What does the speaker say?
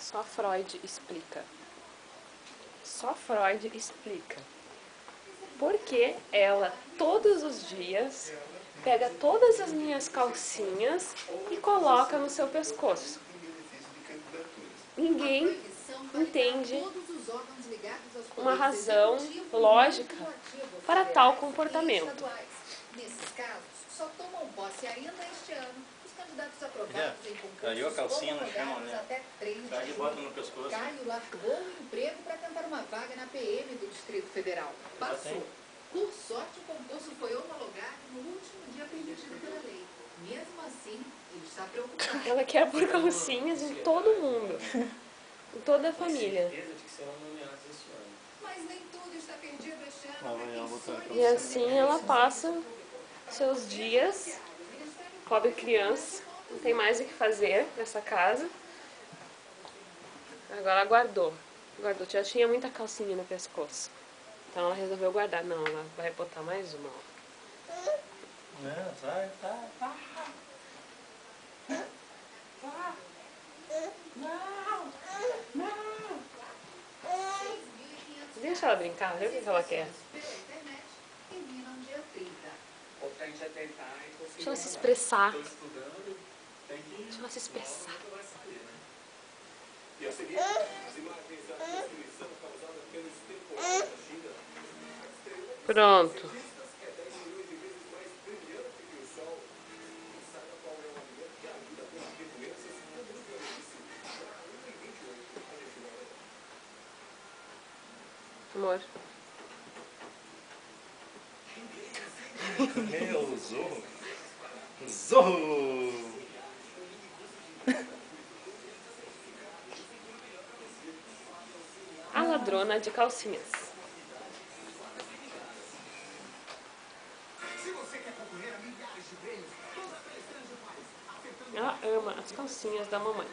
Só Freud explica. Só Freud explica. Porque ela, todos os dias, pega todas as minhas calcinhas e coloca no seu pescoço. Ninguém entende uma razão lógica para tal comportamento. Nesses casos, só tomam posse ainda este ano os candidatos aprovados em concursos caiu a calcinha no chão, homologados né? até 3 de Tá de julho. bota no pescoço. Caio largou o emprego para tentar uma vaga na PM do Distrito Federal. Passou. Por sorte, o concurso foi homologado no último dia permitido pela lei. Mesmo assim, ele está preocupado. Ela quer pôr calcinhas em todo mundo, em toda a família. Mas nem tudo está perdido este ano. E assim ela passa seus dias, pobre criança, não tem mais o que fazer nessa casa. Agora ela guardou, já tinha muita calcinha no pescoço. Então ela resolveu guardar. Não, ela vai botar mais uma. Não, sai. Deixa ela brincar, vê o que ela quer. Deixa ela se expressar. Deixa ela se expressar. Pronto. Amor. Meu, Zorro. Zorro! A ladrona de calcinhas. Ela ama as calcinhas da mamãe.